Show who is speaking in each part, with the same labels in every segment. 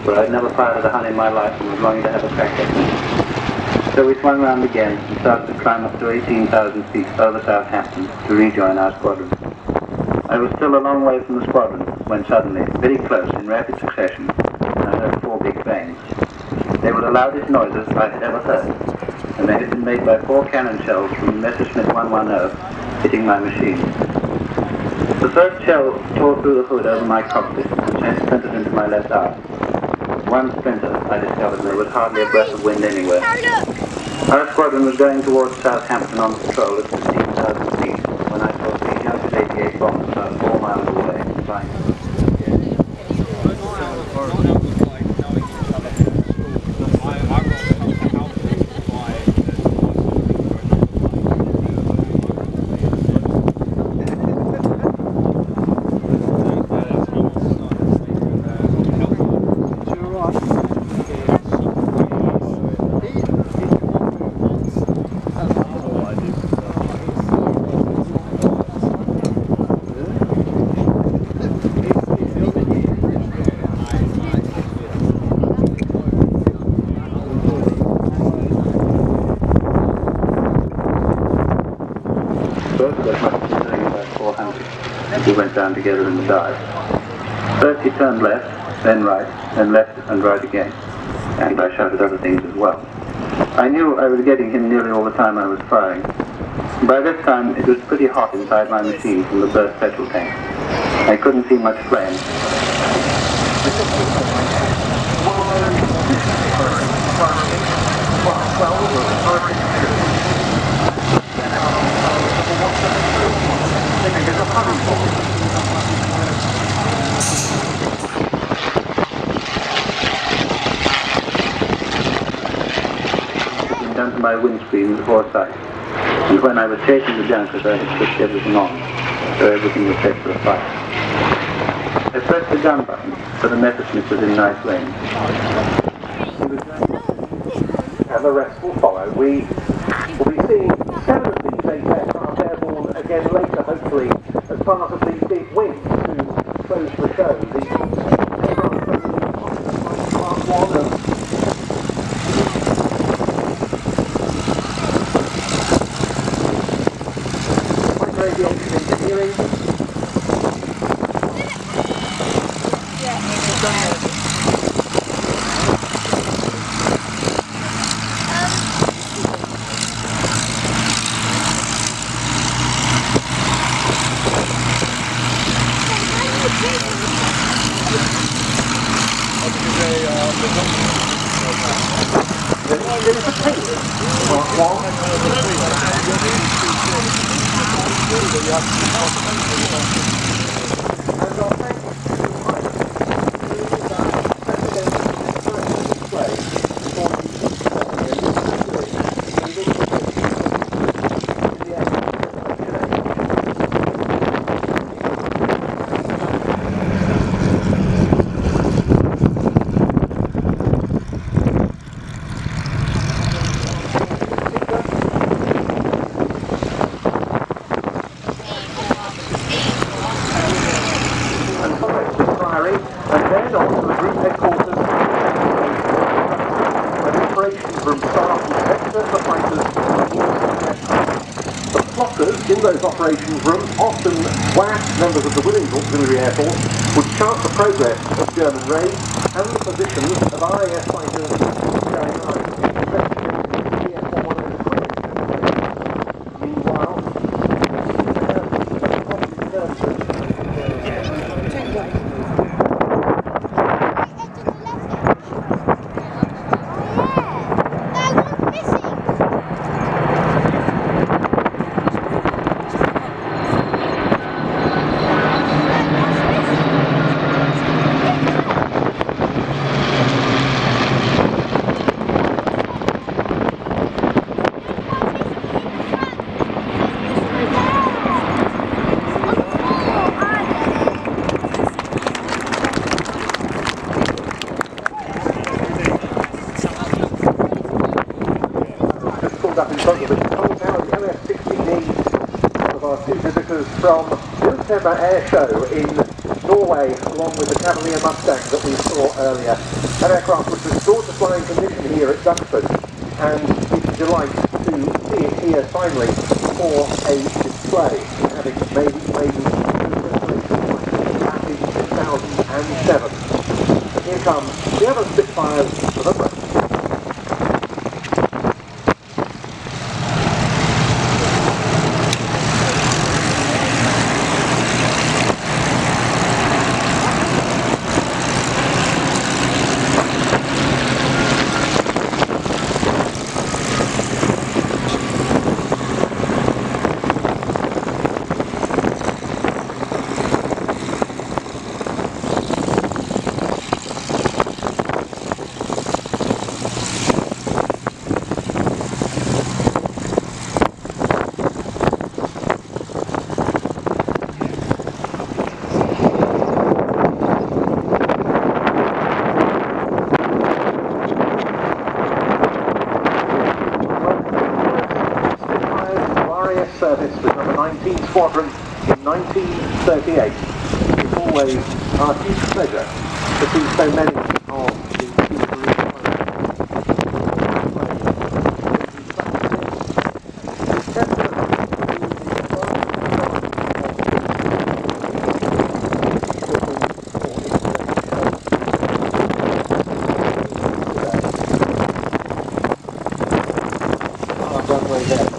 Speaker 1: but I'd never fired a Hun in my life and was longing to have a crack at them. So we swung round again and started to climb up to 18,000 feet over Southampton to rejoin our squadron. I was still a long way from the squadron when suddenly, very close in rapid succession, I heard 4 big bangs. They were the loudest noises I had ever heard, and they had been made by 4 cannon shells from the Messerschmitt 110 hitting my machine. The first shell tore through the hood over my cockpit and splintered into my left arm. One splinter, I discovered there was hardly a breath of wind anywhere. Our squadron was going towards Southampton on patrol at 15,000 feet when I saw 3 Junkers 88 bombers about 4 miles away flying. We went down together in the dive. First he turned left, then right, then left and right again. And I shouted other things as well. I knew I was getting him nearly all the time I was firing. By this time it was pretty hot inside my machine from the burst petrol tank. I couldn't see much flame. Down to my windscreen before sight, and when I was chasing the Junkers I had switched everything on, so everything was set for a fight. I pressed the gun button, but the Messerschmitt was in nice range.
Speaker 2: And the rest will follow. We will be seeing 7 of these 8 aircraft airborne again later, hopefully, as part of the big win to close the show. The aircraft Class 1 and aviation engineering. There is a paint. Mark 1 from staff inspector to fighters. The plotters in those operations rooms, often WAF members of the Williams Auxiliary Air Force, would chart the progress of German raids and the positions of RAF fighters going on. Meanwhile, up in front of us. Oh, now the LF-60D, one of our 2 visitors from the September Airshow in Norway, along with the Cavalier Mustang that we saw earlier. That aircraft was restored to flying condition here at Duxford, and it's a delight to see it here finally for a display, having made its maiden back in 2007. And here come the other Spitfires for the press. Service with number 19 Squadron in 1938. It's always our huge pleasure to see so many of the Supermarine runway there.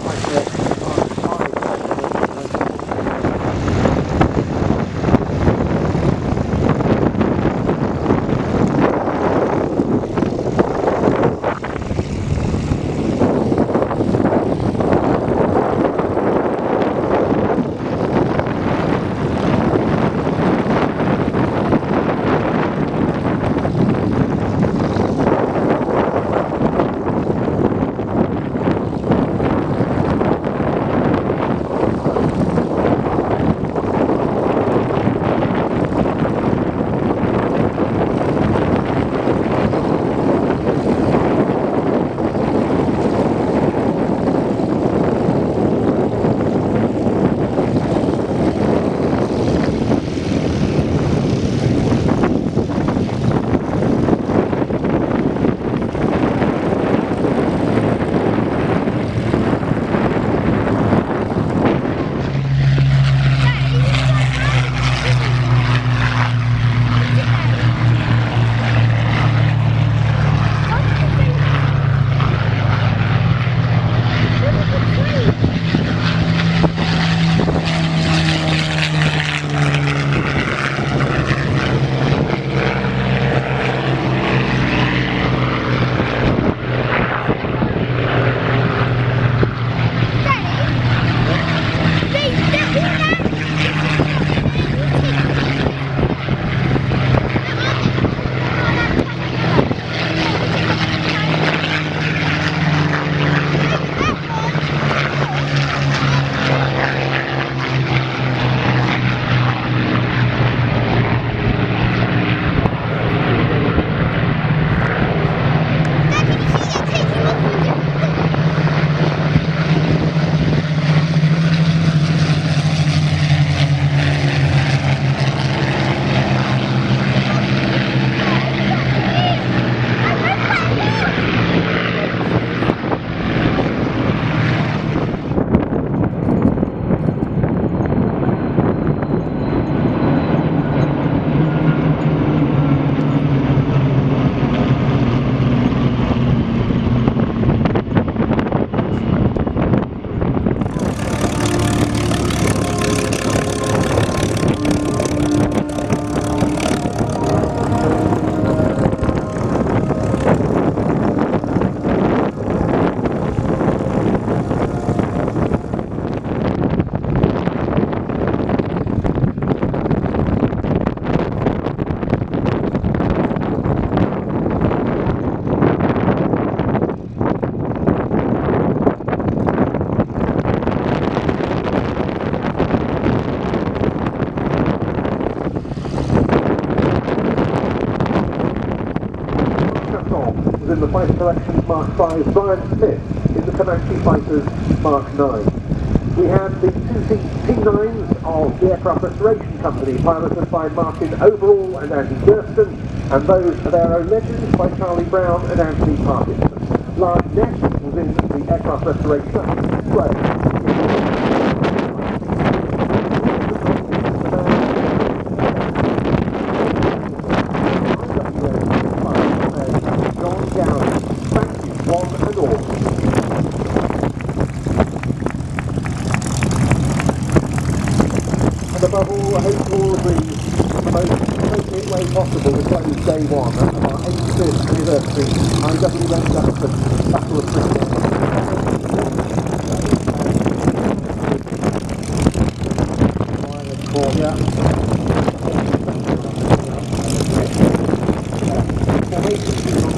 Speaker 2: in the Fighter Collections Mark V, Brian Smith in the Comanche Fighters Mark 9. We had the two T9s of the Aircraft Restoration Company, piloted by Martin Overall and Andy Gersten, and those of Aero Legends by Charlie Brown and Anthony Parkinson. Large Nest was in the Aircraft Restoration Company. And above all, I hope you all agree, the most appropriate way possible to close day one of our 85th anniversary IWM Duxford Battle of Britain. Formation